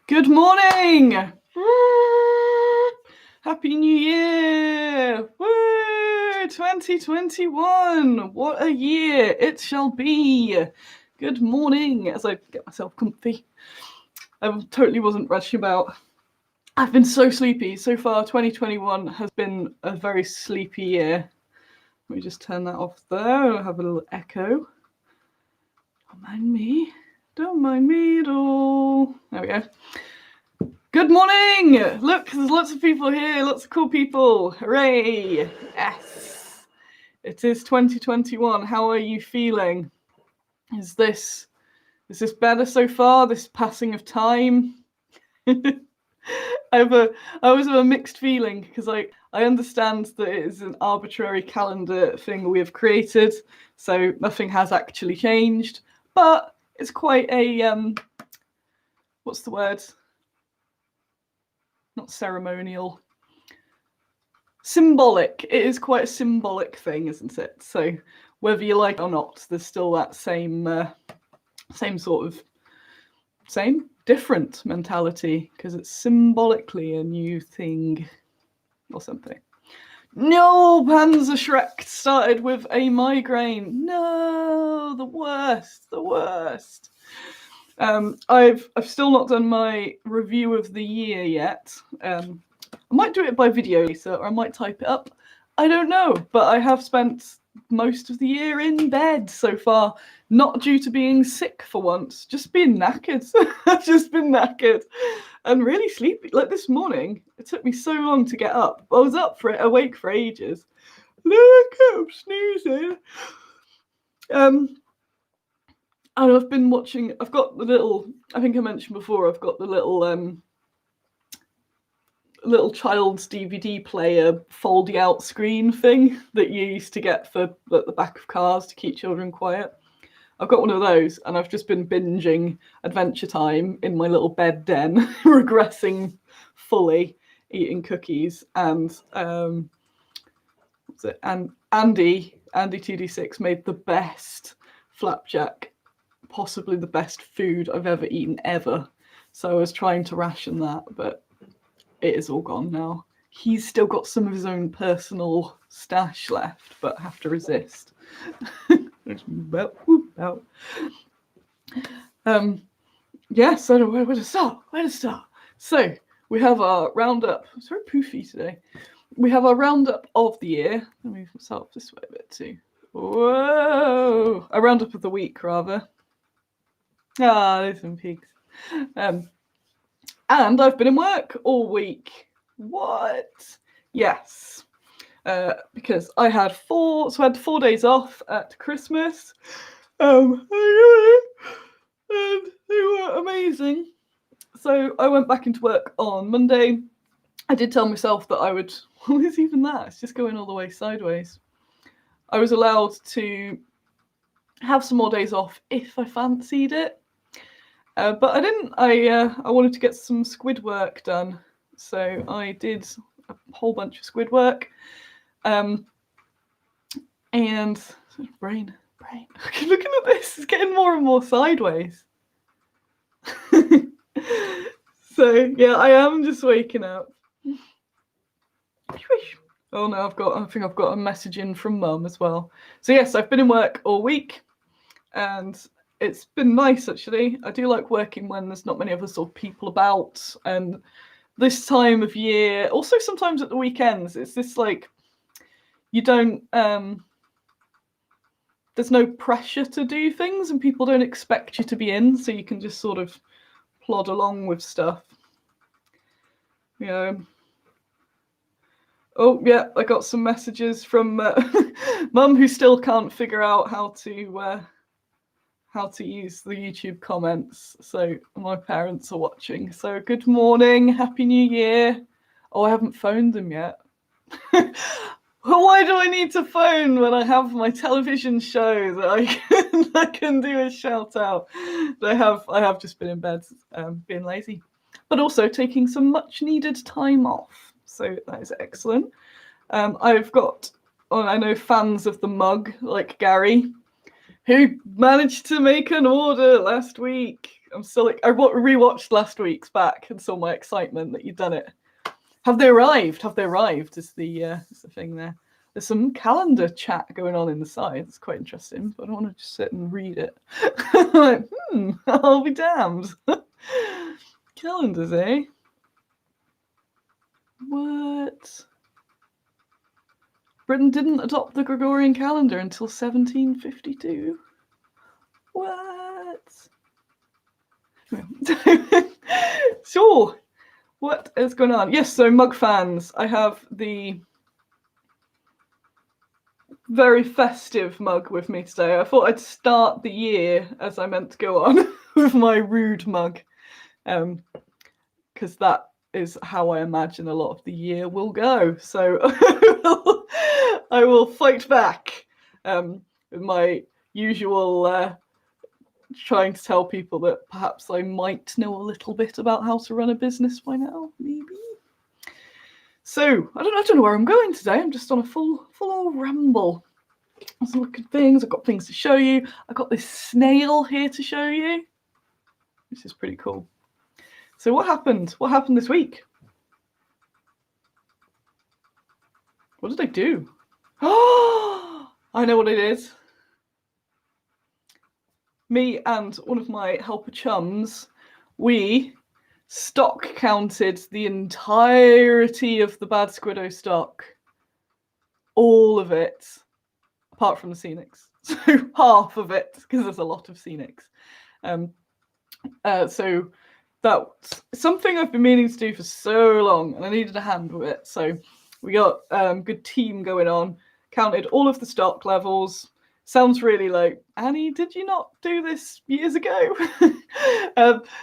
Good morning! Happy New Year! Woo! 2021! What a year it shall be! Good morning, as I get myself comfy. I totally wasn't rushing about. I've been so sleepy. So far, 2021 has been a very sleepy year. Let me just turn that off there. I'll have a little echo. Don't mind me. Don't mind me at all. There we go. Good morning! Look, there's lots of people here, lots of cool people. Hooray! Yes! It is 2021. How are you feeling? Is this better so far, this passing of time? I always have a mixed feeling because I understand that it is an arbitrary calendar thing we have created, so nothing has actually changed, but it's quite a, what's the word? Not ceremonial. Symbolic. It is quite a symbolic thing, isn't it? So whether you like it or not, there's still that same different mentality because it's symbolically a new thing or something. No, Panzer Shrek started with a migraine. No, the worst. I've still not done my review of the year yet. I might do it by video later, or I might type it up. I don't know, but I have spent most of the year in bed so far, not due to being sick for once, just being knackered. I've just been knackered and really sleepy. Like this morning, it took me so long to get up. I was awake for ages. Look, I'm snoozing. And I've been watching, I've got the little, I think I mentioned before, I've got the little child's DVD player folding out screen thing that you used to get for at the back of cars to keep children quiet. I've got one of those and I've just been binging Adventure Time in my little bed den, regressing fully, eating cookies, and what's it? And Andy 2D6 made the best flapjack, possibly the best food I've ever eaten ever. So I was trying to ration that, but it is all gone now. He's still got some of his own personal stash left, but I have to resist. Yes, I don't know where to start. So we have our roundup. It's very poofy today. We have our roundup of the year. Let me start this way a bit too. Whoa! A roundup of the week, rather. There's some pigs. And I've been in work all week. What? Yes. Because I had 4 days off at Christmas. And they were amazing. So I went back into work on Monday. I did tell myself that I would, what is even that? It's just going all the way sideways. I was allowed to have some more days off if I fancied it. But I didn't. I wanted to get some squid work done. So I did a whole bunch of squid work. And brain. Looking at this, it's getting more and more sideways. So yeah, I am just waking up. Oh no, I think I've got a message in from Mum as well. So yes, I've been in work all week, and it's been nice actually. I do like working when there's not many other sort of people about, and this time of year, also sometimes at the weekends, it's this like you don't there's no pressure to do things and people don't expect you to be in, so you can just sort of plod along with stuff. You know. Oh yeah, I got some messages from Mum, who still can't figure out how to use the YouTube comments. So my parents are watching. So good morning, Happy New Year. Oh, I haven't phoned them yet. Why do I need to phone when I have my television show that I can do a shout out? I have just been in bed, being lazy, but also taking some much needed time off. So that is excellent. I've got, I know fans of the mug like Gary, who managed to make an order last week. I'm still like, I rewatched last week's back and saw my excitement that you'd done it. Have they arrived? Have they arrived? Is the thing there. There's some calendar chat going on in the side. It's quite interesting, but I don't want to just sit and read it. Like, I'll be damned. Calendars, eh? What? Britain didn't adopt the Gregorian calendar until 1752. What? So, what is going on? Yes, so mug fans, I have the very festive mug with me today. I thought I'd start the year as I meant to go on with my rude mug, because that is how I imagine a lot of the year will go. So I will fight back with my usual trying to tell people that perhaps I might know a little bit about how to run a business by now, maybe. So I don't know where I'm going today. I'm just on a full old ramble. Let's look at things. I've got things to show you. I've got this snail here to show you, which is pretty cool. So what happened? What happened this week? What did I do? Oh, I know what it is. Me and one of my helper chums, we stock counted the entirety of the Bad Squiddo stock. All of it, apart from the scenics. So half of it, because there's a lot of scenics. So that's something I've been meaning to do for so long, and I needed a hand with it. So we got a good team going on, counted all of the stock levels. Sounds really like, Annie, did you not do this years ago?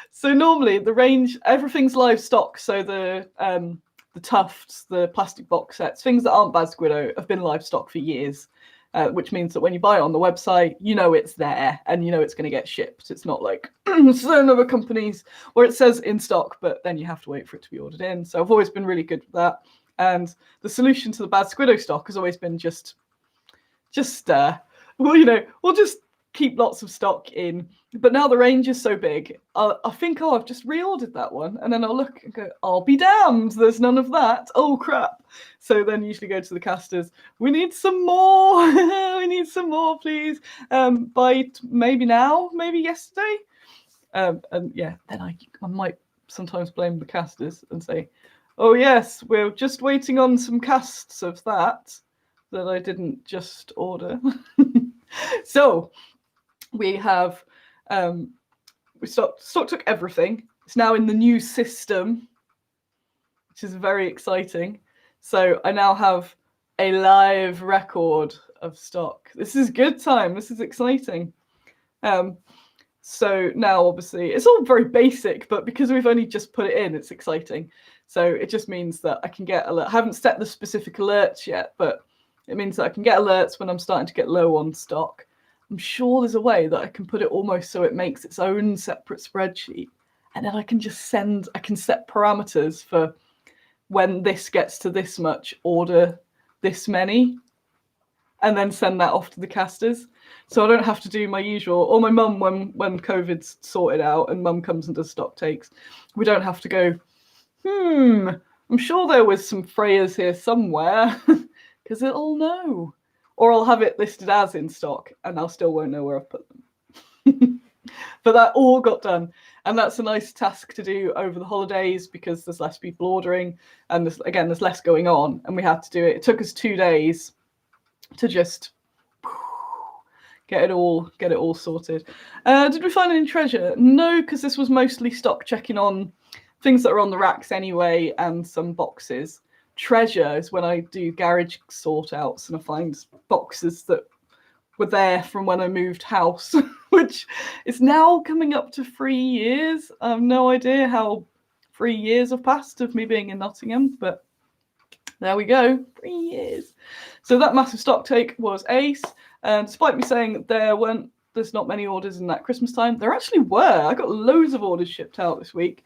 So normally the range, everything's livestock. So the tufts, the plastic box sets, things that aren't Bad Squiddo have been livestock for years, which means that when you buy it on the website, you know it's there and you know it's going to get shipped. It's not like certain other companies where it says in stock, but then you have to wait for it to be ordered in. So I've always been really good with that. And the solution to the Bad Squiddo stock has always been just we'll just keep lots of stock in. But now the range is so big, I think, I've just reordered that one. And then I'll look and go, I'll be damned, there's none of that. Oh, crap. So then usually go to the casters. We need some more. We need some more, please. By maybe now, maybe yesterday. And yeah, then I might sometimes blame the casters and say, oh, yes, we're just waiting on some casts of that I didn't just order. So we have we stock took everything. It's now in the new system, which is very exciting. So I now have a live record of stock. This is good time. This is exciting. So now obviously it's all very basic, but because we've only just put it in, it's exciting. So it just means that I can get alert. I haven't set the specific alerts yet, but it means that I can get alerts when I'm starting to get low on stock. I'm sure there's a way that I can put it almost so it makes its own separate spreadsheet. And then I can set parameters for when this gets to this much, order this many, and then send that off to the casters. So I don't have to do my usual, or my mum, when COVID's sorted out and mum comes and does stock takes, we don't have to go, I'm sure there was some Freyers here somewhere. Because it'll know. Or I'll have it listed as in stock and I still won't know where I've put them. But that all got done. And that's a nice task to do over the holidays because there's less people ordering and there's less going on. And we had to do it. It took us 2 days to just get it all sorted. Did we find any treasure? No, because this was mostly stock checking on things that are on the racks anyway and some boxes. Treasure is when I do garage sort outs and I find boxes that were there from when I moved house, which is now coming up to 3 years. I have no idea how 3 years have passed of me being in Nottingham, but there we go, 3 years. So that massive stock take was ace. And despite me saying there's not many orders in that Christmas time, there actually were. I got loads of orders shipped out this week.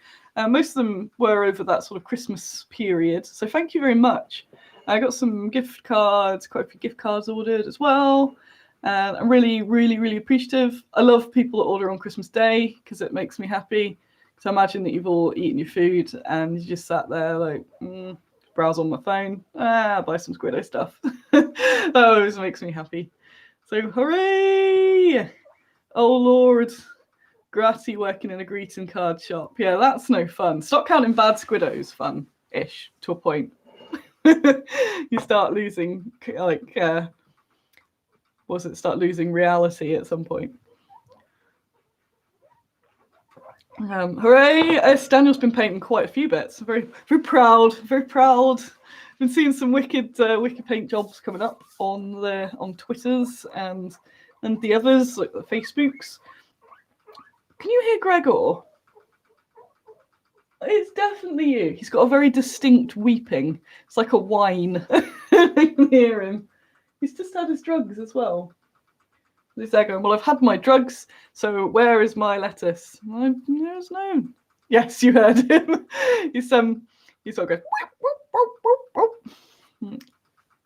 Most of them were over that sort of Christmas period. So thank you very much. I got some gift cards, quite a few gift cards ordered as well. And I'm really, really, really appreciative. I love people that order on Christmas Day because it makes me happy. So imagine that you've all eaten your food and you just sat there like, browse on my phone, buy some Squiddo stuff. That always makes me happy. So hooray! Oh Lord, Gratty working in a greeting card shop. Yeah, that's no fun. Stop counting bad Squiddos fun-ish to a point. You start losing, like, start losing reality at some point. Hooray! Daniel's been painting quite a few bits. Very, very proud. Very proud. Been seeing some wicked paint jobs coming up on Twitters and the others, like the Facebooks. Can you hear Gregor? It's definitely you. He's got a very distinct weeping. It's like a whine. I can hear him. He's just had his drugs as well. He's there going, well, I've had my drugs, so where is my lettuce? There's no. Yes, you heard him. He's sort of going,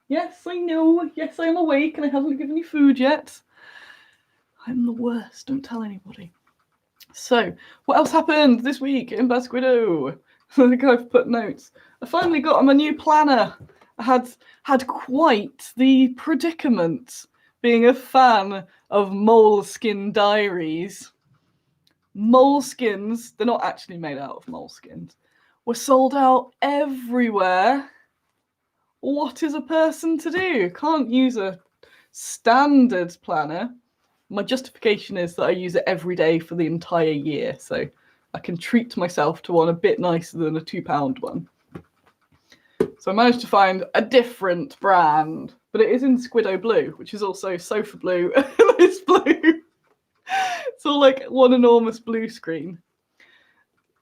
yes, I know. Yes, I am awake and I haven't given you food yet. I'm the worst. Don't tell anybody. So, what else happened this week in Basquido? I think I've put notes. I finally got him a new planner. I had quite the predicament being a fan of moleskin diaries. Moleskins, they're not actually made out of moleskins, were sold out everywhere. What is a person to do? Can't use a standard planner. My justification is that I use it every day for the entire year, so I can treat myself to one a bit nicer than a £2 one. So I managed to find a different brand, but it is in Squiddo Blue, which is also Sofa Blue and it's blue. It's all like one enormous blue screen.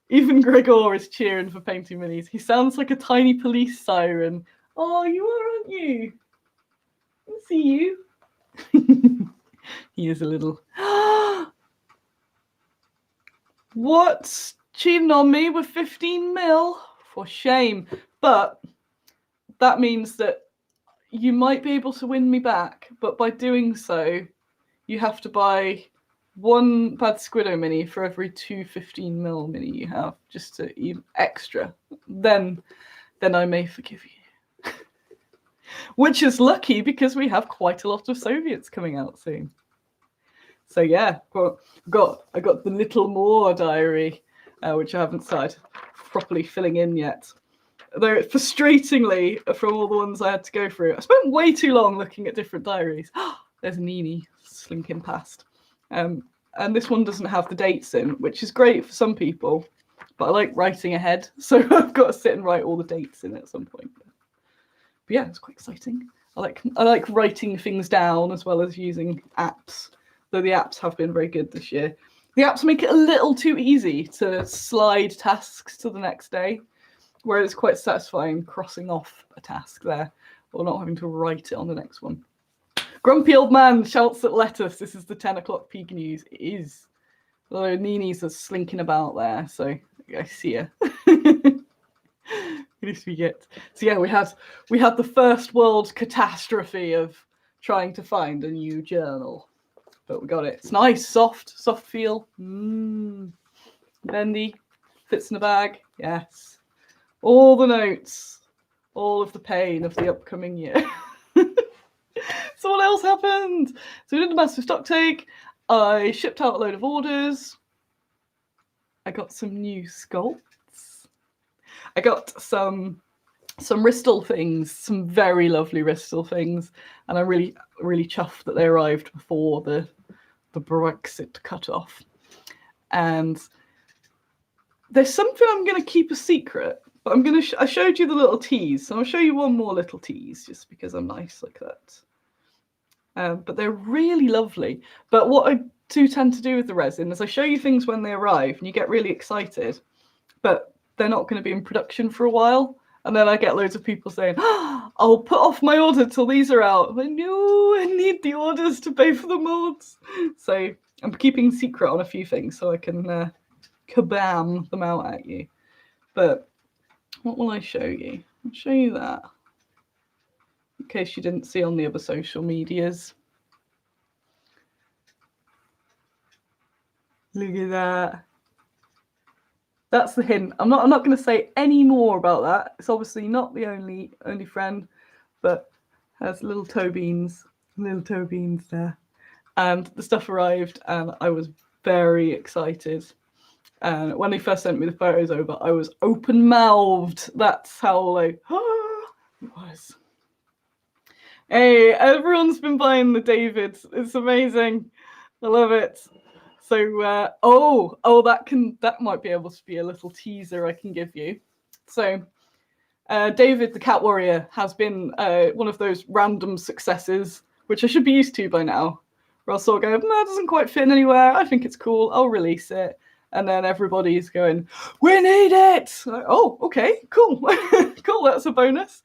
Even Gregor is cheering for painting minis. He sounds like a tiny police siren. Oh, you are, aren't you? I see you. He is a little. What? Cheating on me with 15 mil? For shame. But that means that you might be able to win me back, but by doing so, you have to buy one Bad Squiddo mini for every 2 15 mil mini you have, just to even extra. Then I may forgive you. Which is lucky because we have quite a lot of Soviets coming out soon. So yeah, I got the Little More diary, which I haven't started properly filling in yet. Though frustratingly, from all the ones I had to go through, I spent way too long looking at different diaries. There's Nini slinking past. And this one doesn't have the dates in, which is great for some people, but I like writing ahead, so I've got to sit and write all the dates in at some point. But yeah, it's quite exciting. I like writing things down as well as using apps, though the apps have been very good this year. The apps make it a little too easy to slide tasks to the next day, where it's quite satisfying crossing off a task there or not having to write it on the next one. Grumpy old man shouts at lettuce. This is the 10 o'clock peak news. It is. Although Nini's are slinking about there, so I see her. At least we get. So yeah, we had the first world catastrophe of trying to find a new journal, but we got it. It's nice, soft feel. Bendy, fits in the bag. Yes. All the notes, all of the pain of the upcoming year. So what else happened? So we did a massive stock take. I shipped out a load of orders. I got some new sculpts. I got some Ristol things, some very lovely Ristol things, and I'm really, really chuffed that they arrived before the Brexit cutoff. And there's something I'm going to keep a secret, but I showed you the little tease, so I'll show you one more little tease just because I'm nice like that. But they're really lovely. But what I do tend to do with the resin is I show you things when they arrive and you get really excited, but they're not going to be in production for a while. And then I get loads of people saying, I'll put off my order till these are out. Like, no, I need the orders to pay for the molds. So I'm keeping secret on a few things so I can kabam them out at you. But what will I show you? I'll show you that, in case you didn't see on the other social medias. Look at that. That's the hint. I'm not going to say any more about that. It's obviously not the only friend, but has little toe beans there. And the stuff arrived, and I was very excited. And when they first sent me the photos over, I was open mouthed. That's how like it was. Hey, everyone's been buying the Davids. It's amazing. I love it. So that might be able to be a little teaser I can give you. So David the Cat Warrior has been one of those random successes, which I should be used to by now. Where I'll sort of go, no, it doesn't quite fit anywhere. I think it's cool. I'll release it. And then everybody's going, we need it. Like, oh, okay, cool. Cool, that's a bonus.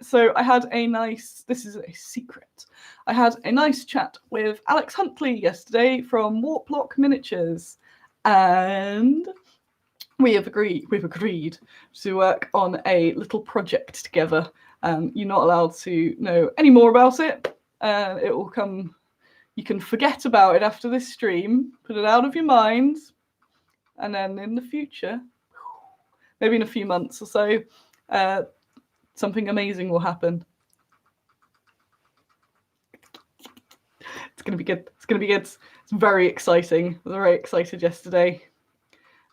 So I had this is a secret. I had a nice chat with Alex Huntley yesterday from Warplock Miniatures. And we've agreed to work on a little project together. You're not allowed to know any more about it. It will come, you can forget about it after this stream, put it out of your mind. And then in the future, maybe in a few months or so, something amazing will happen. It's going to be good. It's going to be good. It's very exciting. I was very excited yesterday.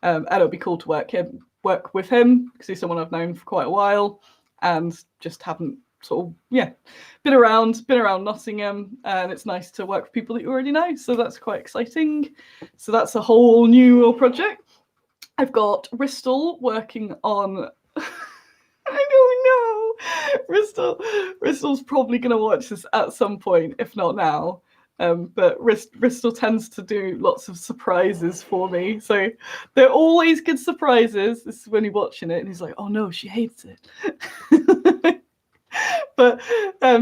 And it'll be cool to work with him because he's someone I've known for quite a while and just haven't sort of, been around Nottingham, and it's nice to work with people that you already know. So that's quite exciting. So that's a whole new project. I've got Bristol working on. I don't know. Bristol's probably going to watch this at some point, if not now. But Bristol tends to do lots of surprises for me. So they're always good surprises. This is when he's watching it and he's like, oh no, she hates it. But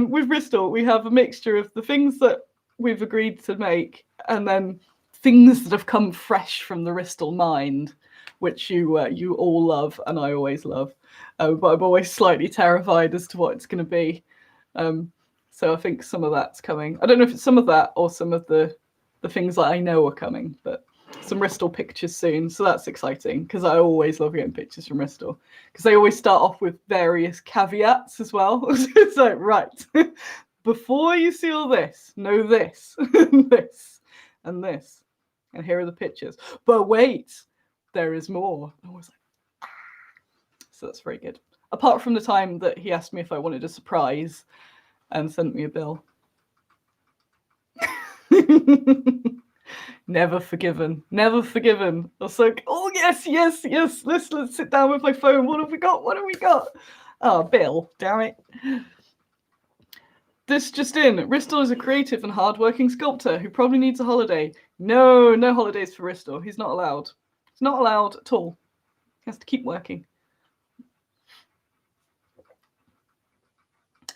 with Bristol, we have a mixture of the things that we've agreed to make and then things that have come fresh from the Bristol mind, which you all love and I always love. But I'm always slightly terrified as to what it's going to be. So I think some of that's coming. I don't know if it's some of that or some of the things that I know are coming, but some Bristol pictures soon. So that's exciting because I always love getting pictures from Bristol because they always start off with various caveats as well. It's like, right, before you see all this, know this, this, and this. And here are the pictures. But wait, there is more. I was like, so that's very good. Apart from the time that he asked me if I wanted a surprise and sent me a bill. Never forgiven. I was like, oh yes. Let's sit down with my phone. What have we got? Oh, bill, damn it. This just in. Bristol is a creative and hard-working sculptor who probably needs a holiday. No holidays for Bristol. He's not allowed. He's not allowed at all. He has to keep working.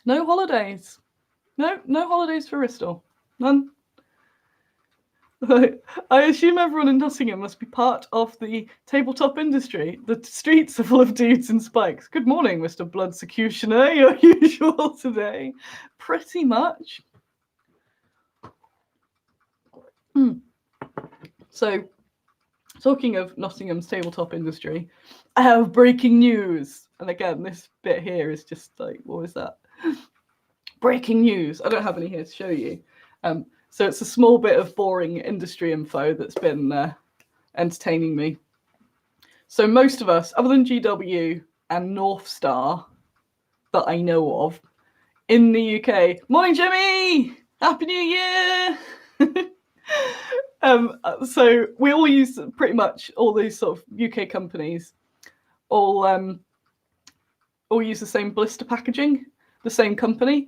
No holidays. No holidays for Bristol. None. I assume everyone in Nottingham must be part of the tabletop industry. The streets are full of dudes in spikes. Good morning, Mr. Bloodsecutioner. Your usual today. Pretty much. So, talking of Nottingham's tabletop industry, I have breaking news. And again, this bit here is just like, what was that? Breaking news. I don't have any here to show you. So it's a small bit of boring industry info that's been entertaining me. So most of us, other than GW and North Star, that I know of, in the UK. Morning, Jimmy! Happy New Year! So we all use pretty much all these sort of UK companies, all use the same blister packaging, the same company.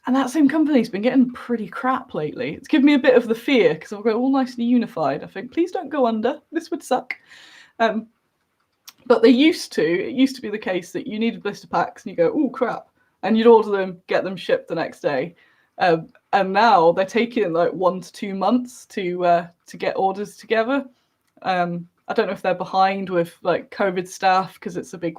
And that same company's been getting pretty crap lately. It's given me a bit of the fear because I've got all nicely unified. I think, please don't go under. This would suck. But it used to be the case that you needed blister packs and you go, oh crap. And you'd order them, get them shipped the next day. And now they're taking like 1 to 2 months to get orders together. I don't know if they're behind with like COVID staff because it's a big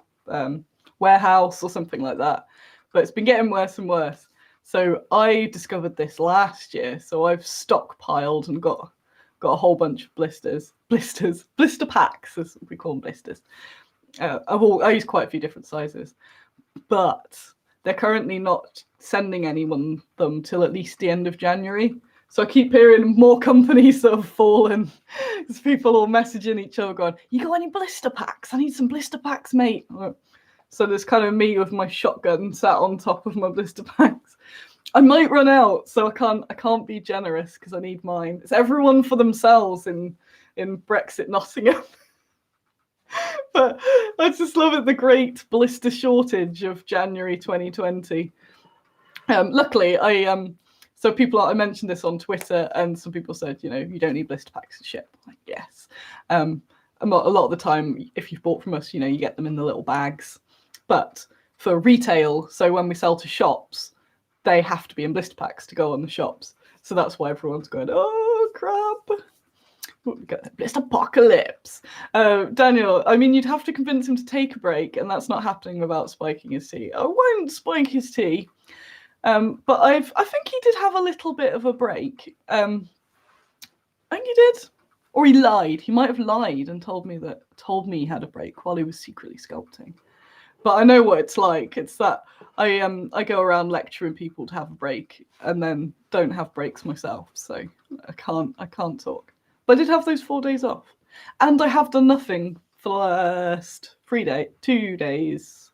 warehouse or something like that. But it's been getting worse and worse. So I discovered this last year. So I've stockpiled and got got a whole bunch of blister packs, as we call them, blisters. I use quite a few different sizes, but they're currently not sending anyone them till at least the end of January. So I keep hearing more companies that have fallen. There's people all messaging each other going, "You got any blister packs? I need some blister packs, mate." So there's kind of me with my shotgun sat on top of my blister packs. I might run out, so I can't be generous because I need mine. It's everyone for themselves in Brexit Nottingham. But I just love it, the great blister shortage of January 2020. Luckily, so I mentioned this on Twitter, and some people said, you don't need blister packs to ship. Like, yes. A lot of the time, if you've bought from us, you get them in the little bags. But for retail, so when we sell to shops, they have to be in blister packs to go on the shops. So that's why everyone's going, oh, crap. We've got the blister apocalypse. Daniel, I mean, you'd have to convince him to take a break, and that's not happening without spiking his tea. I won't spike his tea. But I think he did have a little bit of a break. I think he did. Or he lied. He might have lied and told me he had a break while he was secretly sculpting. But I know what it's like. It's that I go around lecturing people to have a break and then don't have breaks myself. So I can't talk. But I did have those 4 days off. And I have done nothing for the last 2 days.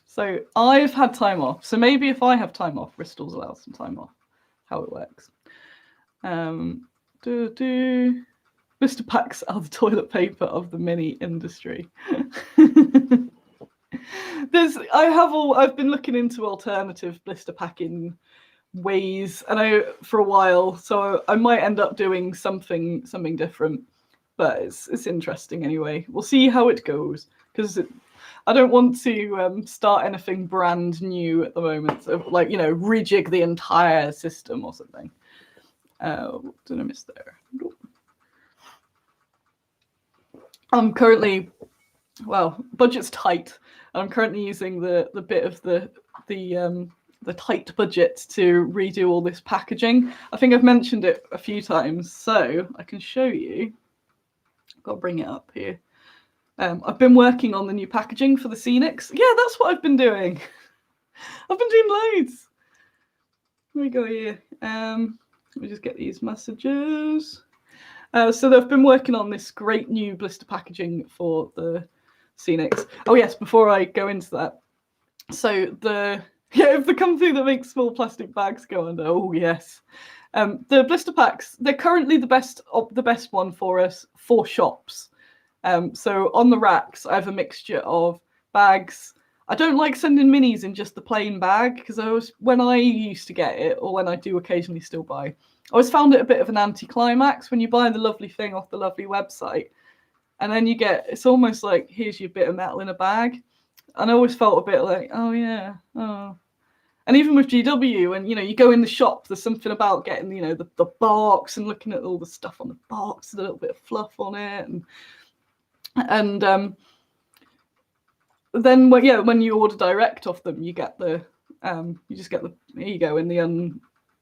So I've had time off. So maybe if I have time off, Bristol's allowed some time off. How it works. Blister packs are the toilet paper of the mini industry. I've been looking into alternative blister packing ways, and for a while, so I might end up doing something different. But it's interesting anyway. We'll see how it goes, because I don't want to start anything brand new at the moment. So, like, rejig the entire system or something. What did I miss there? I'm currently, budget's tight. I'm currently using the bit of the tight budget to redo all this packaging. I think I've mentioned it a few times, so I can show you. I've got to bring it up here. I've been working on the new packaging for the Scenics. Yeah, that's what I've been doing. I've been doing loads. Here we go here. Let me just get these messages. So they've been working on this great new blister packaging for the Scenics. Oh yes, before I go into that. So if the company that makes small plastic bags go under, oh yes. The blister packs, they're currently the best one for us for shops. So on the racks, I have a mixture of bags. I don't like sending minis in just the plain bag, because when I used to get it, or when I do occasionally still buy, I always found it a bit of an anticlimax when you buy the lovely thing off the lovely website. And then it's almost like, here's your bit of metal in a bag. And I always felt a bit like, oh yeah, oh. And even with GW, when you go in the shop, there's something about getting the box and looking at all the stuff on the box, a little bit of fluff on it, and then when you order direct off them, you get you just get here you go in the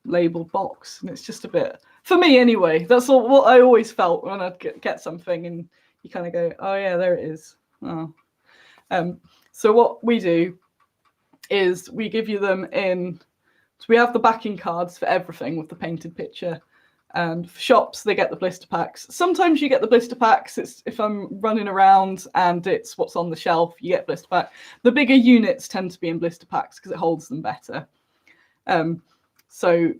unlabeled box, and it's just a bit, for me anyway. That's what I always felt when I'd get something, and you kind of go, oh yeah, there it is. Oh. So what we do is we give you them in. So we have the backing cards for everything with the painted picture. And for shops, they get the blister packs. Sometimes you get the blister packs. It's if I'm running around and it's what's on the shelf, you get blister pack. The bigger units tend to be in blister packs because it holds them better. So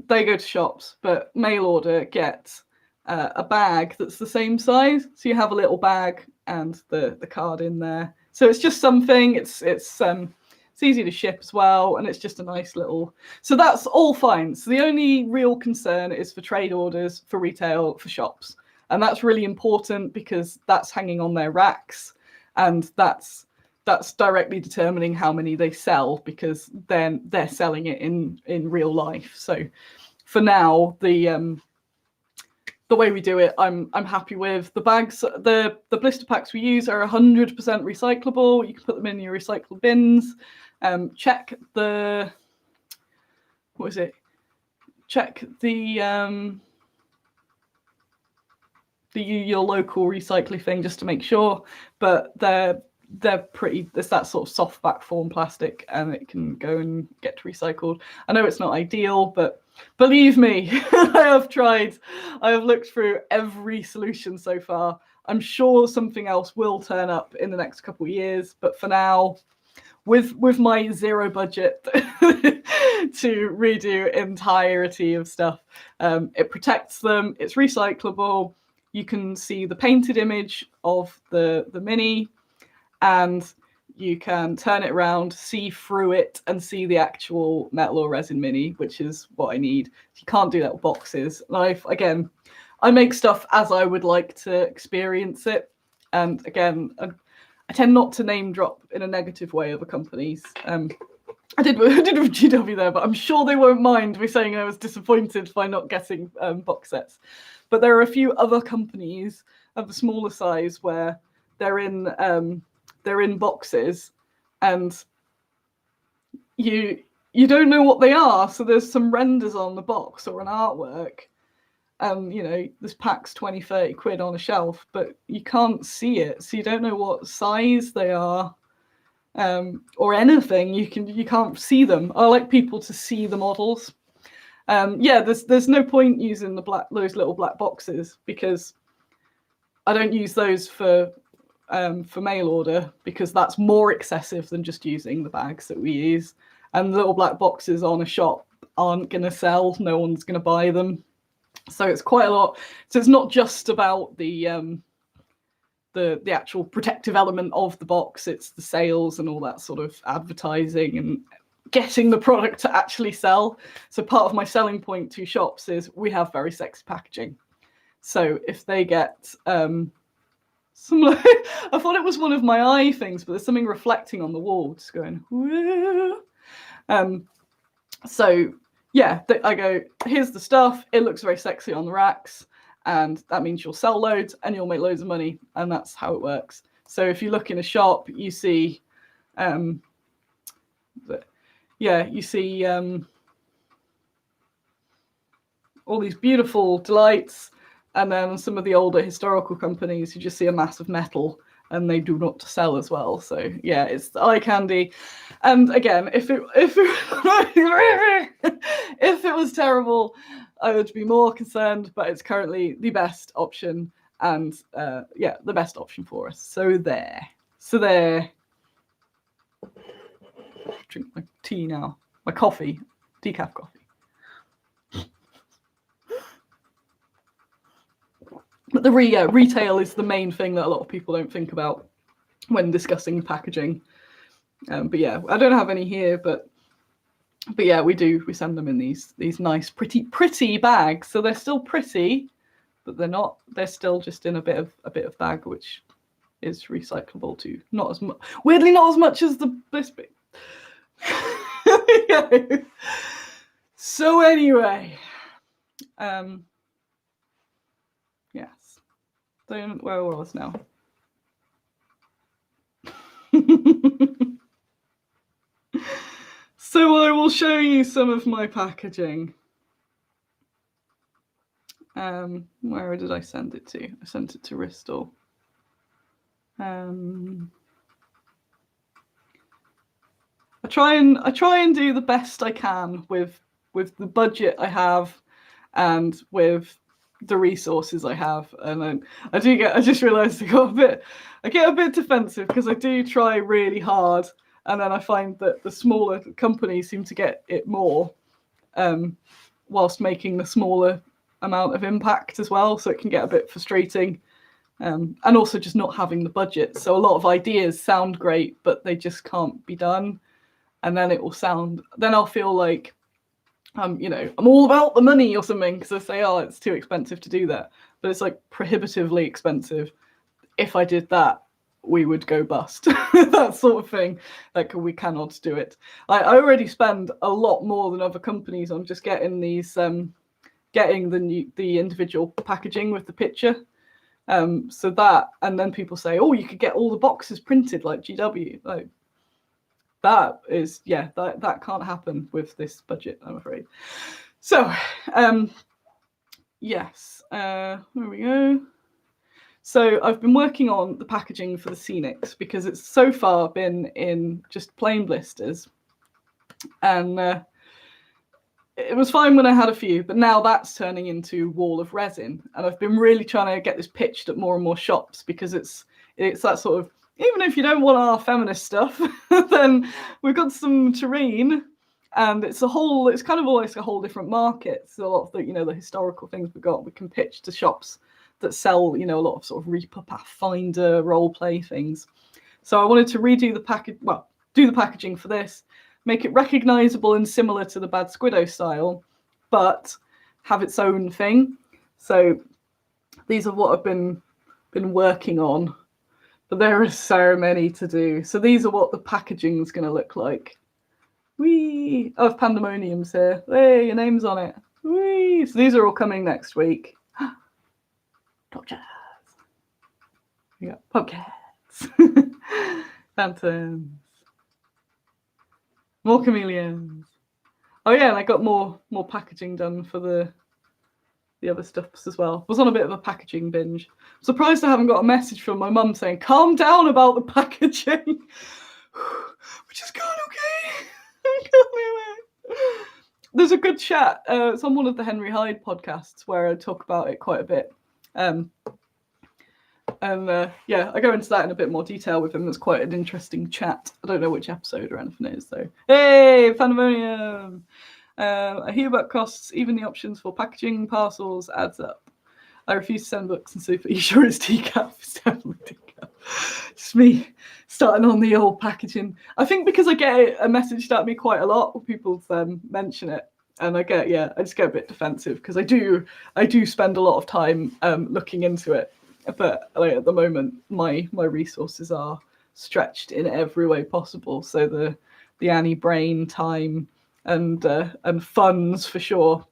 they go to shops, but mail order get a bag that's the same size. So you have a little bag and the card in there. So it's just something. It's easy to ship as well, and it's just a nice little. So that's all fine. So the only real concern is for trade orders, for retail, for shops, and that's really important because that's hanging on their racks, and that's directly determining how many they sell, because then they're selling it in real life. So for now, the way we do it, I'm happy with. The bags, the blister packs we use are 100% recyclable. You can put them in your recyclable bins. Check the your local recycling thing just to make sure, but they're pretty, it's that sort of soft back form plastic, and it can go and get recycled. I know it's not ideal, but believe me, I have looked through every solution so far. I'm sure something else will turn up in the next couple of years, but for now, with my zero budget to redo entirety of stuff, it protects them, it's recyclable. You can see the painted image of the Mini, and you can turn it around, see through it, and see the actual metal or resin Mini, which is what I need. You can't do that with boxes. And I make stuff as I would like to experience it. And again, I tend not to name drop in a negative way other companies. I did with GW there, but I'm sure they won't mind me saying I was disappointed by not getting box sets. But there are a few other companies of the smaller size where they're in boxes, and you don't know what they are. So there's some renders on the box or an artwork, and this pack's 20-30 quid on a shelf, but you can't see it, so you don't know what size they are, or anything. You can't see them. I like people to see the models. There's no point using those little black boxes, because I don't use those for mail order, because that's more excessive than just using the bags that we use. And the little black boxes on a shop aren't going to sell. No one's going to buy them. So it's quite a lot. So it's not just about the actual protective element of the box. It's the sales and all that sort of advertising and getting the product to actually sell. So part of my selling point to shops is we have very sexy packaging. So if they get some, I thought it was one of my eye things, but there's something reflecting on the wall, just going, woo. So yeah, I go, here's the stuff. It looks very sexy on the racks, and that means you'll sell loads and you'll make loads of money, and that's how it works. So if you look in a shop, you see, all these beautiful delights, and then some of the older historical companies, you just see a mass of metal, and they do not sell as well. So yeah, it's eye candy. And again, if it was terrible, I would be more concerned, but it's currently the best option, and the best option for us. So there. Drink my tea now. My coffee, decaf coffee. But the retail is the main thing that a lot of people don't think about when discussing packaging. But yeah, I don't have any here, but yeah, we do. We send them in these nice, pretty bags. So they're still pretty, but they're not. They're still just in a bit of bag, which is recyclable too. Not as much. Weirdly, not as much as this bit. So anyway, yes. Where was now? So I will show you some of my packaging. Where did I send it to? I sent it to Ristol. I try and do the best I can with the budget I have and with the resources I have. And I just realized I get a bit defensive, because I do try really hard, and then I find that the smaller companies seem to get it more, whilst making the smaller amount of impact as well. So it can get a bit frustrating, and also just not having the budget. So a lot of ideas sound great, but they just can't be done. And then I'll feel like I'm all about the money or something, because I say, oh, it's too expensive to do that. But it's like prohibitively expensive. If I did that, we would go bust. That sort of thing. Like, we cannot do it. I already spend a lot more than other companies on just getting getting the individual packaging with the picture. So that, and then people say, oh, you could get all the boxes printed like GW. Like, that is, that can't happen with this budget, I'm afraid. So, yes, there we go. So I've been working on the packaging for the Scenics because it's so far been in just plain blisters. And it was fine when I had a few, but now that's turning into wall of resin. And I've been really trying to get this pitched at more and more shops because it's that sort of, even if you don't want our feminist stuff, then we've got some terrain, and it's kind of almost a whole different market. So a lot of the, the historical things we can pitch to shops that sell, a lot of sort of Reaper, Pathfinder, role play things. So I wanted to redo do the packaging for this, make it recognizable and similar to the Bad Squiddo style, but have its own thing. So these are what I've been working on, but there are so many to do. So these are what the packaging is going to look like. Whee! Oh, Pandemonium's here. Hey, your name's on it. Whee! So these are all coming next week. Torches. We got podcasts. Phantoms. More chameleons. Oh yeah, and I got more packaging done for the other stuffs as well. Was on a bit of a packaging binge. I'm surprised I haven't got a message from my mum saying, calm down about the packaging. Which is going okay. There's a good chat. It's on one of the Henry Hyde podcasts where I talk about it quite a bit. Yeah, I go into that in a bit more detail with him. It's quite an interesting chat. I don't know which episode or anything it is, though. Hey, Pandemonium! I hear about costs. Even the options for packaging parcels adds up. I refuse to send books and super. You sure it's decaf? It's definitely decaf. Just me starting on the old packaging. I think because I get a message at me quite a lot when people mention it. And I just get a bit defensive because I do spend a lot of time looking into it. But at the moment, my resources are stretched in every way possible. So the Annie brain time and funds for sure.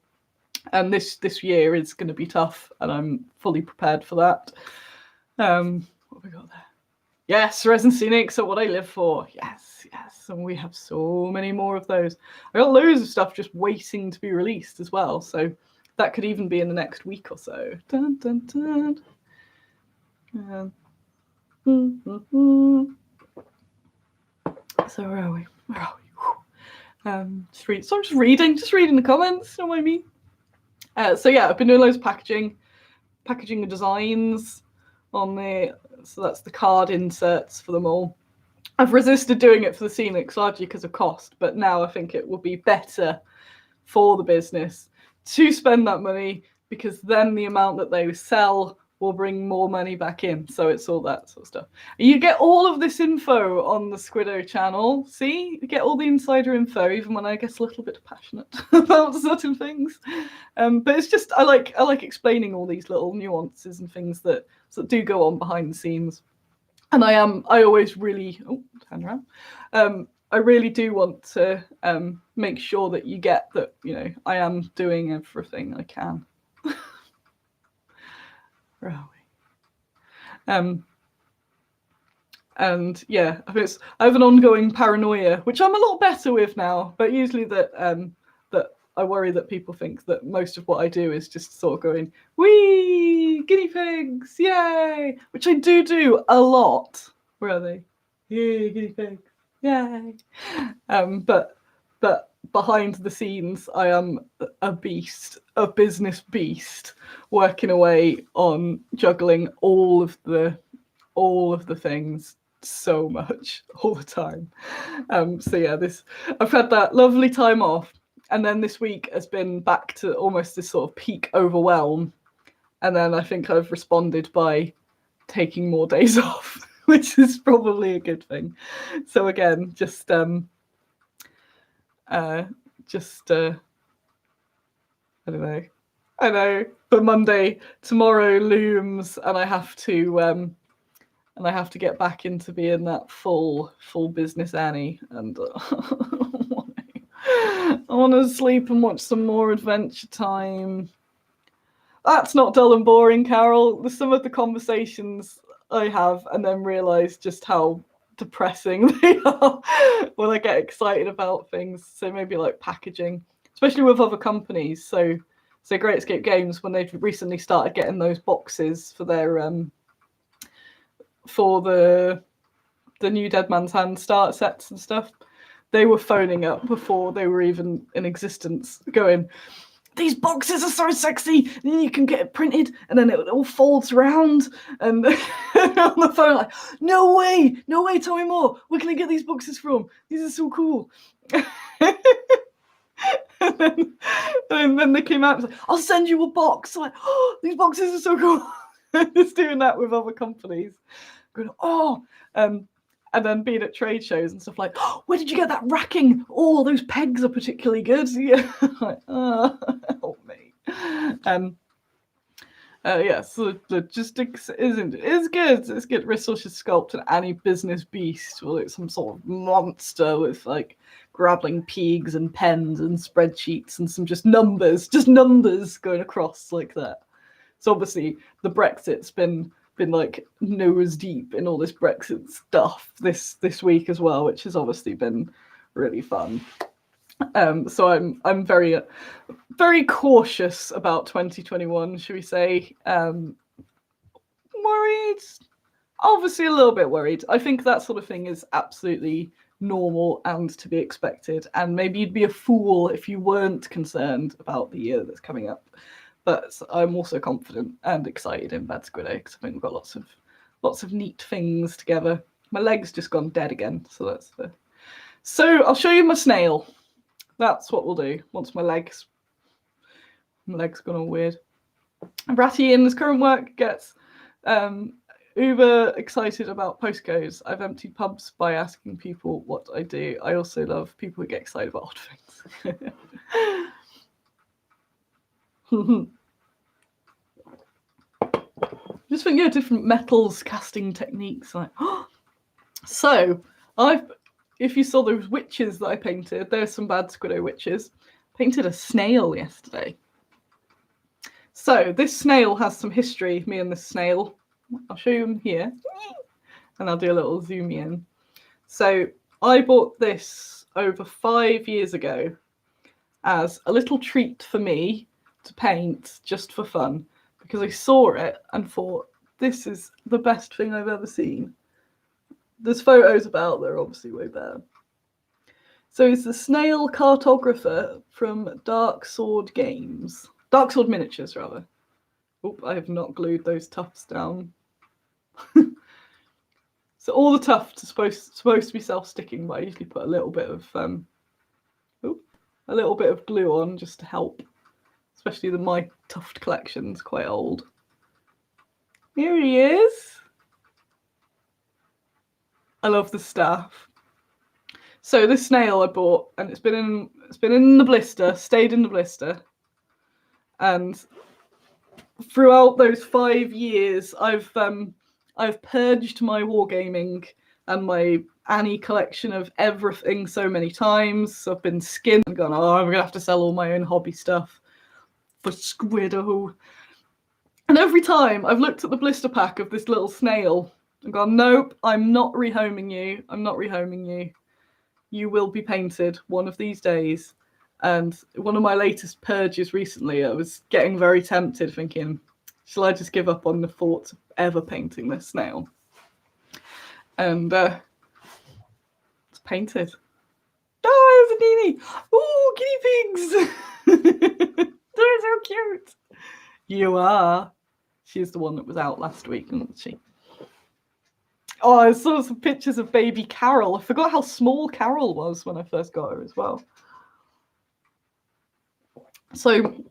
And this year is going to be tough, and I'm fully prepared for that. What have we got there? Yes, Resin Scenics are what I live for. Yes, and we have so many more of those. I got loads of stuff just waiting to be released as well. So that could even be in the next week or so. Dun, dun, dun. So where are we? Just reading the comments. You know what I mean? So yeah, I've been doing loads of packaging and designs on so that's the card inserts for them all. I've resisted doing it for the Scenics largely because of cost, but now I think it will be better for the business to spend that money because then the amount that they sell will bring more money back in. So it's all that sort of stuff. You get all of this info on the Squiddo channel. See, you get all the insider info, even when I get a little bit passionate about certain things. But it's just I like explaining all these little nuances and things that do go on behind the scenes. And I always really turn around. I really do want to make sure that you get that. I am doing everything I can. Where are we? And yeah, I have an ongoing paranoia, which I'm a lot better with now. But usually that I worry that people think that most of what I do is just sort of going, wee, guinea pigs, yay, which I do a lot. Where are they? Yay, guinea pigs, yay. But behind the scenes, I am a business beast, working away on juggling all of the things so much all the time. So yeah, I've had that lovely time off, and then this week has been back to almost this sort of peak overwhelm, and then I think I've responded by taking more days off, which is probably a good thing. So again, just I don't know. I know, but Monday tomorrow looms, and I have to get back into being that full business Annie, and I want to sleep and watch some more Adventure Time. That's not dull and boring, Carol. Some of the conversations I have, and then realise just how depressing they are when I get excited about things. So maybe like packaging, especially with other companies. So Great Escape Games, when they've recently started getting those boxes for their for the new Dead Man's Hand start sets and stuff, they were phoning up before they were even in existence, going, these boxes are so sexy, and you can get it printed, and then it all folds around, and on the phone, like, no way, tell me more, where can I get these boxes from? These are so cool. and then they came out and was like, I'll send you a box. I'm like, oh, these boxes are so cool. Just doing that with other companies. Going, oh, and then being at trade shows and stuff like, oh, where did you get that racking? Oh, those pegs are particularly good. Yeah, like, help me. So logistics is good. It's good. Rissel should sculpt an Annie business beast, or like some sort of monster with like grappling pegs and pens and spreadsheets and some just numbers going across like that. So obviously the Brexit's been like nose deep in all this Brexit stuff this week as well, which has obviously been really fun. So I'm very very cautious about 2021, should we say? Worried, obviously a little bit worried. I think that sort of thing is absolutely normal and to be expected, and maybe you'd be a fool if you weren't concerned about the year that's coming up. But I'm also confident and excited in Bad Squid Egg, because I think we've got lots of neat things together. My leg's just gone dead again, so that's the. So I'll show you my snail. That's what we'll do once my leg's gone all weird. Ratty in his current work gets uber excited about postcodes. I've emptied pubs by asking people what I do. I also love people who get excited about odd things. Just think, yeah, different metals casting techniques. Like, so if you saw those witches that I painted, there's some Bad Squid Egg witches. Painted a snail yesterday. So this snail has some history, me and this snail. I'll show you him here, and I'll do a little zoom in. So I bought this over 5 years ago as a little treat for me to paint just for fun, because I saw it and thought, this is the best thing I've ever seen. There's photos about, they're obviously way better. So it's the snail cartographer from Dark Sword Games. Dark Sword Miniatures, rather. Oop, I have not glued those tufts down. So all the tufts are supposed to be self-sticking, but I usually put a little bit of glue on just to help. Especially my tuft collection's quite old. Here he is. I love the staff. So this snail I bought, and it's been in the blister, stayed in the blister, and throughout those 5 years, I've purged my wargaming and my Annie collection of everything so many times. So I've been skinned and gone, oh, I'm gonna have to sell all my own hobby stuff for Squiddo. And every time I've looked at the blister pack of this little snail and gone, nope, I'm not rehoming you. I'm not rehoming you. You will be painted one of these days. And one of my latest purges recently, I was getting very tempted, thinking, shall I just give up on the thoughts of ever painting this snail? And it's painted. Oh, it's a Nini! Oh, guinea pigs! They're so cute. You are. She's the one that was out last week, wasn't she? Oh, I saw some pictures of baby Carol. I forgot how small Carol was when I first got her as well. So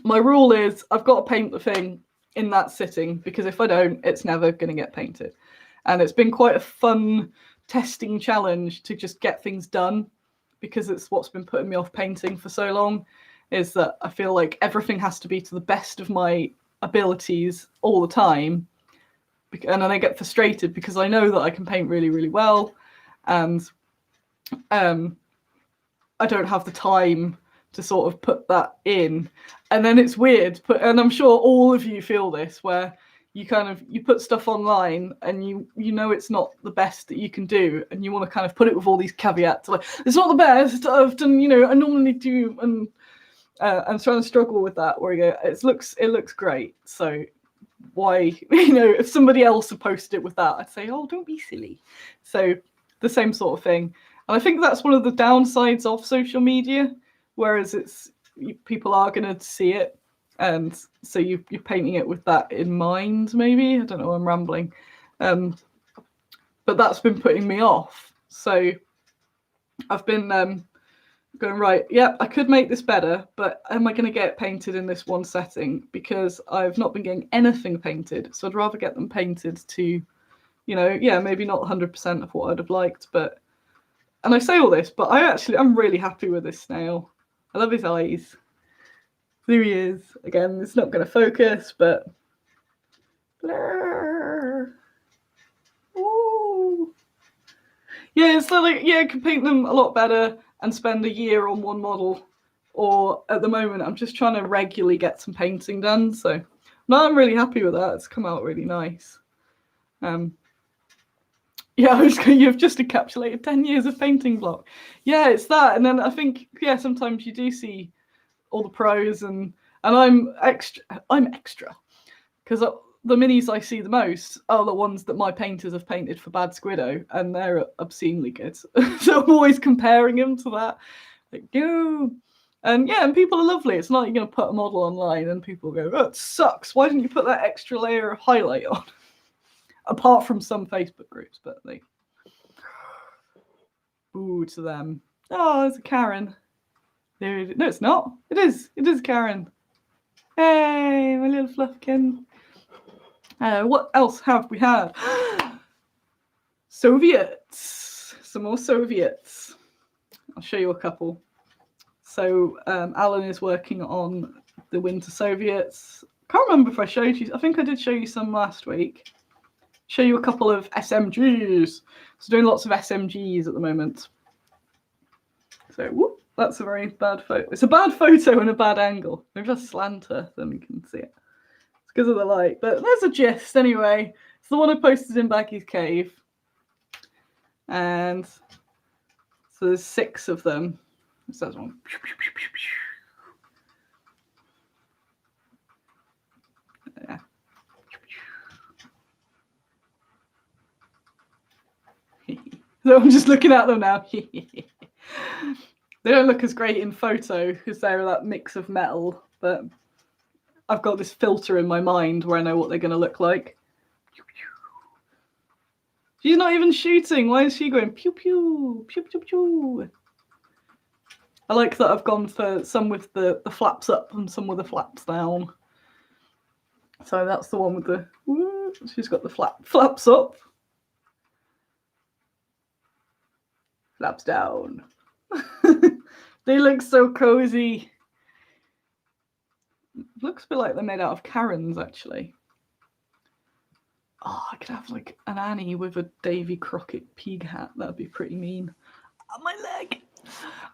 my rule is I've got to paint the thing in that sitting, because if I don't, it's never going to get painted. And it's been quite a fun testing challenge to just get things done, because it's what's been putting me off painting for so long, is that I feel like everything has to be to the best of my abilities all the time. And then I get frustrated because I know that I can paint really, really well, and I don't have the time to sort of put that in. And then it's weird, and I'm sure all of you feel this, where you put stuff online and you know it's not the best that you can do, and you want to kind of put it with all these caveats, like, it's not the best I've done, I normally do, and I'm trying to struggle with that, where you go, it looks great, so why, if somebody else had posted it with that, I'd say, oh, don't be silly. So the same sort of thing. And I think that's one of the downsides of social media, whereas people are going to see it. And so you're painting it with that in mind, maybe. I don't know, I'm rambling. But that's been putting me off. So I've been going, right, I could make this better, but am I going to get it painted in this one setting? Because I've not been getting anything painted. So I'd rather get them painted to, maybe not 100% of what I'd have liked. And I say all this, but I'm really happy with this snail. I love his eyes. There he is. Again, it's not going to focus, but blur. Ooh. Yeah, so I can paint them a lot better and spend a year on one model. Or at the moment, I'm just trying to regularly get some painting done. So now I'm really happy with that. It's come out really nice. You've just encapsulated 10 years of painting block. Yeah, it's that. And then I think, sometimes you do see all the pros and I'm extra because the minis I see the most are the ones that my painters have painted for Bad Squiddo, and they're obscenely good. So I'm always comparing them to that. And people are lovely. It's not like you're going to put a model online and people go, oh, it sucks. Why didn't you put that extra layer of highlight on? Apart from some Facebook groups, but boo to them. Oh, there's a Karen. No, it's not. It is Karen. Hey, my little fluffkin. What else have we had? Soviets. Some more Soviets. I'll show you a couple. So Alan is working on the Winter Soviets. Can't remember if I showed you. I think I did show you some last week. Show you a couple of SMGs. So doing lots of SMGs at the moment. So whoop, that's a very bad photo. It's a bad photo and a bad angle. Maybe just slanter, then we can see it. It's because of the light. But there's a gist anyway. It's the one I posted in Baggy's Cave. And so there's 6 of them. So that's one. Yeah. So I'm just looking at them now. They don't look as great in photo because they're that mix of metal, but I've got this filter in my mind where I know what they're going to look like. She's not even shooting. Why is she going pew pew pew pew pew? I like that I've gone for some with the flaps up and some with the flaps down. So that's the one with the. She's got the flaps up. Flaps down. They look so cozy. Looks a bit like they're made out of Karens, actually. Oh, I could have like an Annie with a Davy Crockett pig hat. That'd be pretty mean. Oh, my leg.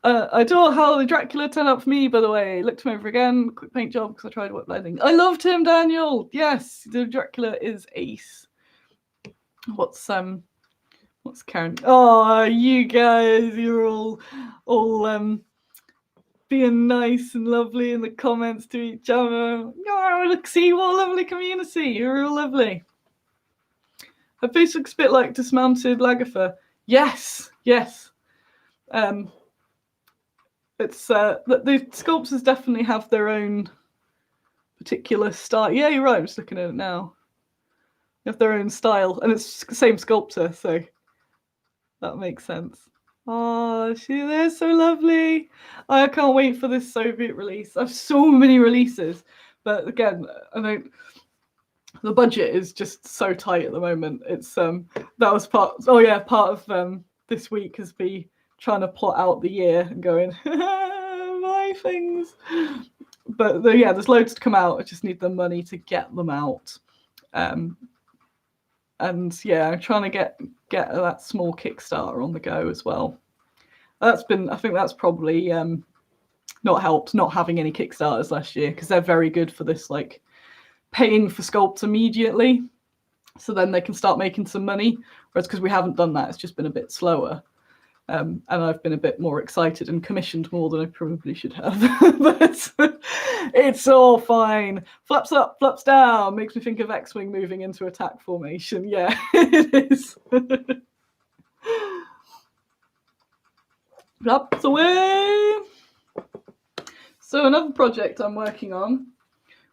I adore how the Dracula turned out for me, by the way. Looked him over again. Quick paint job because I tried wet blending. I loved him, Daniel. Yes, the Dracula is ace. What's Karen? Oh, you guys, you're all being nice and lovely in the comments to each other. Oh, look, see what a lovely community. You're all lovely. Her face looks a bit like dismounted Lagerfeld. Yes. It's the sculptors definitely have their own particular style. Yeah, you're right. I'm just looking at it now. They have their own style, and it's the same sculptor, so that makes sense. Oh, they're so lovely. I can't wait for this Soviet release. I have so many releases, but again, the budget is just so tight at the moment. It's that was part of this week has been trying to plot out the year and going my things. But there's loads to come out. I just need the money to get them out. And I'm trying to get that small Kickstarter on the go as well. I think that's probably not helped not having any Kickstarters last year, because they're very good for this, like paying for sculpts immediately, so then they can start making some money. Whereas because we haven't done that, it's just been a bit slower. And I've been a bit more excited and commissioned more than I probably should have. But it's all fine. Flaps up, flaps down. Makes me think of X-Wing moving into attack formation. Yeah, it is. Flaps away. So another project I'm working on,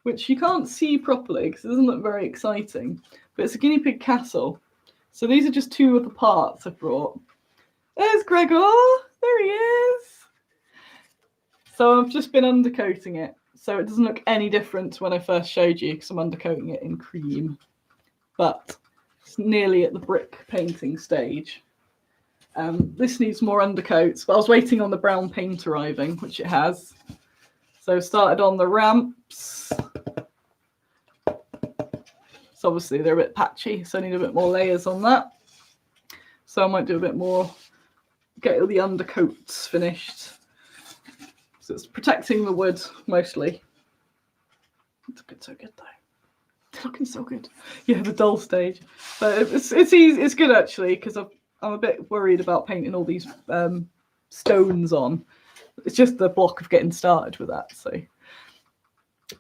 which you can't see properly because it doesn't look very exciting, but it's a guinea pig castle. So these are just two of the parts I've brought. There's Gregor. There he is. So I've just been undercoating it. So it doesn't look any different to when I first showed you because I'm undercoating it in cream. But it's nearly at the brick painting stage. This needs more undercoats, but I was waiting on the brown paint arriving, which it has. So I started on the ramps. So obviously they're a bit patchy, so I need a bit more layers on that. So I might do a bit more, get all the undercoats finished. So it's protecting the wood mostly. It's looking so good though. It's looking so good. Yeah, the dull stage. But it's easy. It's good actually because I'm a bit worried about painting all these stones on. It's just the block of getting started with that. So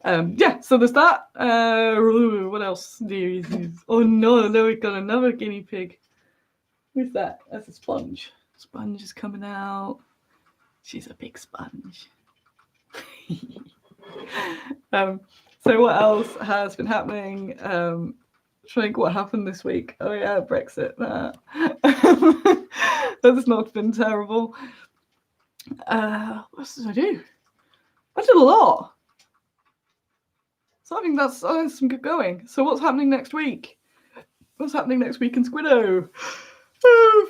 yeah, so there's that. What else do you use? Oh no, we've got another guinea pig. Who's that? That's a sponge. Sponge is coming out. She's a big sponge. So what else has been happening? Trying to think what happened this week. Oh yeah, Brexit. That's not been terrible. What else did I do? I did a lot. So I think that's some good going. So what's happening next week? What's happening next week in Squiddo? Oh,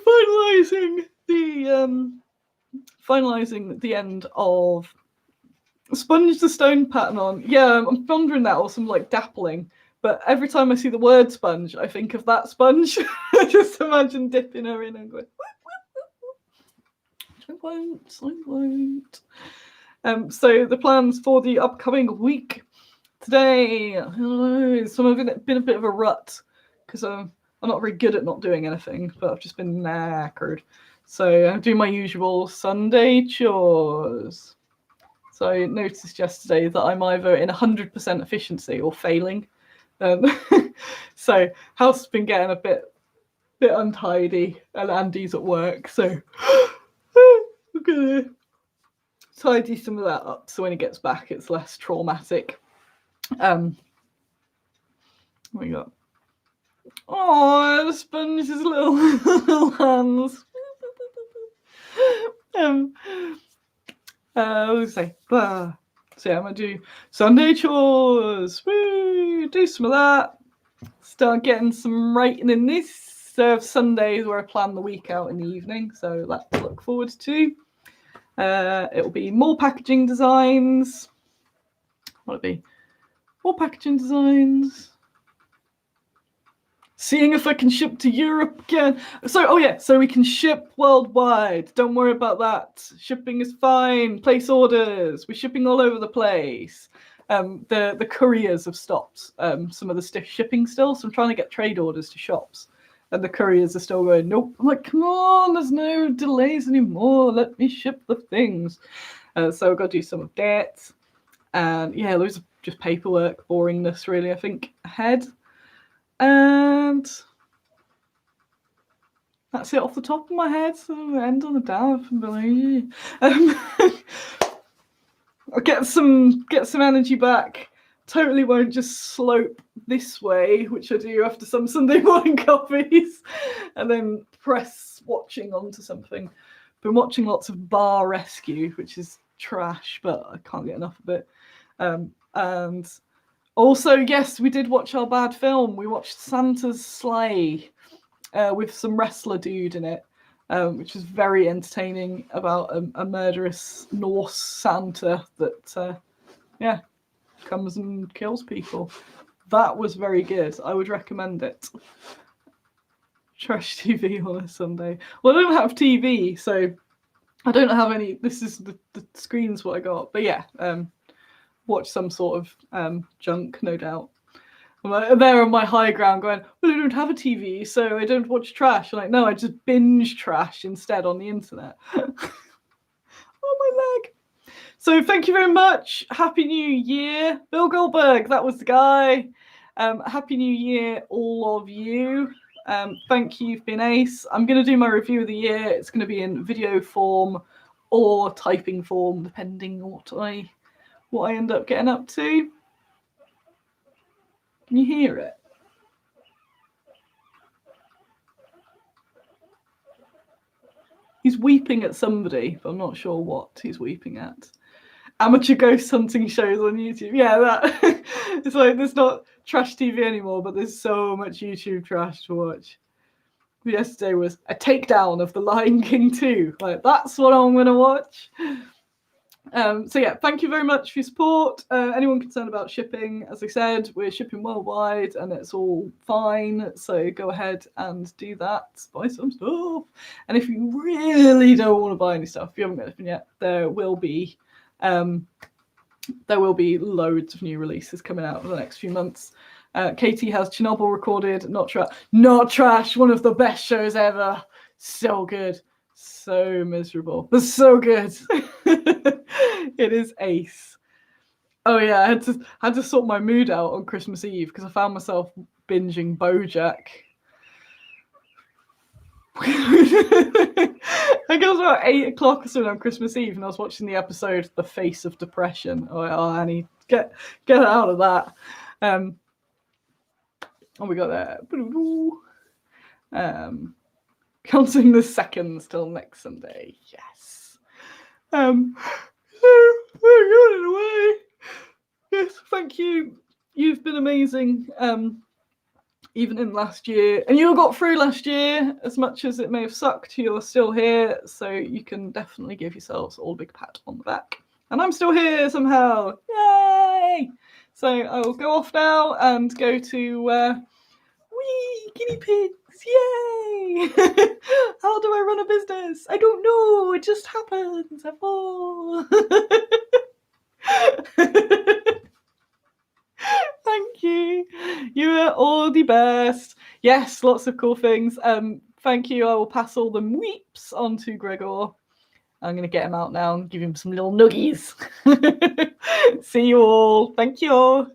finalising the end of Sponge the Stone pattern on. Yeah, I'm pondering that or some like dappling. But every time I see the word sponge, I think of that sponge. I just imagine dipping her in and going, I won't. So the plans for the upcoming week. Today, I don't know, some of it been a bit of a rut because I'm not very good at not doing anything, but I've just been knackered. So I do my usual Sunday chores. So I noticed yesterday that I'm either in 100% efficiency or failing. So house has been getting a bit untidy, and Andy's at work, so we're gonna tidy some of that up so when he gets back it's less traumatic. What we got? Oh, the sponge's little hands. What was I say? Blah. So yeah, I'm gonna do Sunday chores. Woo! Do some of that. Start getting some writing in this. So Sundays where I plan the week out in the evening, so that to look forward to. It'll be more packaging designs. What'll it be? More packaging designs. Seeing if I can ship to Europe again. So we can ship worldwide. Don't worry about that. Shipping is fine. Place orders. We're shipping all over the place. The couriers have stopped some of the shipping still, so I'm trying to get trade orders to shops. And the couriers are still going, nope. I'm like, come on, there's no delays anymore. Let me ship the things. So I've got to do some of that. And yeah, loads of just paperwork, boringness really, I think, ahead. And that's it off the top of my head. So end on a down. I'll get some energy back. Totally won't just slope this way, which I do after some Sunday morning coffees, and then press watching onto something. Been watching lots of Bar Rescue, which is trash, but I can't get enough of it. And also, yes, we did watch our bad film. We watched Santa's Sleigh with some wrestler dude in it, which was very entertaining about a murderous Norse Santa that, comes and kills people. That was very good. I would recommend it. Trash TV on a Sunday. Well, I don't have TV, so I don't have any. This is the screen's what I got. But yeah, watch some sort of junk, no doubt. I'm like, there on my high ground going, well, I don't have a TV, so I don't watch trash. I'm like, no, I just binge trash instead on the internet. Oh, my leg. So thank you very much. Happy New Year. Bill Goldberg, that was the guy. Happy New Year, all of you. Thank you, you've been ace. I'm going to do my review of the year. It's going to be in video form or typing form, depending what I end up getting up to. Can you hear it? He's weeping at somebody, but I'm not sure what he's weeping at. Amateur ghost hunting shows on YouTube. Yeah, that. It's like there's not trash TV anymore, but there's so much YouTube trash to watch. Yesterday was a takedown of The Lion King 2. Like, that's what I'm going to watch. So yeah, thank you very much for your support. Anyone concerned about shipping, as I said, we're shipping worldwide and it's all fine. So go ahead and do that. Buy some stuff. And if you really don't want to buy any stuff, if you haven't got anything yet, there will be loads of new releases coming out over the next few months. Katie has Chernobyl recorded. Not trash. One of the best shows ever. So good. So miserable, but so good. It is ace. Oh yeah, I had to sort my mood out on Christmas Eve because I found myself binging BoJack. I think it was about 8 o'clock or something on Christmas Eve, and I was watching the episode "The Face of Depression." Oh, Annie, get out of that. And we got there. Counting the seconds till next Sunday. Yes. Yes, thank you. You've been amazing. Even in last year, and you got through last year. As much as it may have sucked, you're still here, so you can definitely give yourselves all a big pat on the back. And I'm still here somehow. Yay! So I will go off now and go to wee guinea pigs. Yay! How do I run a business? I don't know. It just happens. Thank you. You are all the best. Yes, lots of cool things. Thank you. I will pass all the weeps on to Gregor. I'm going to get him out now and give him some little nuggies. See you all. Thank you all.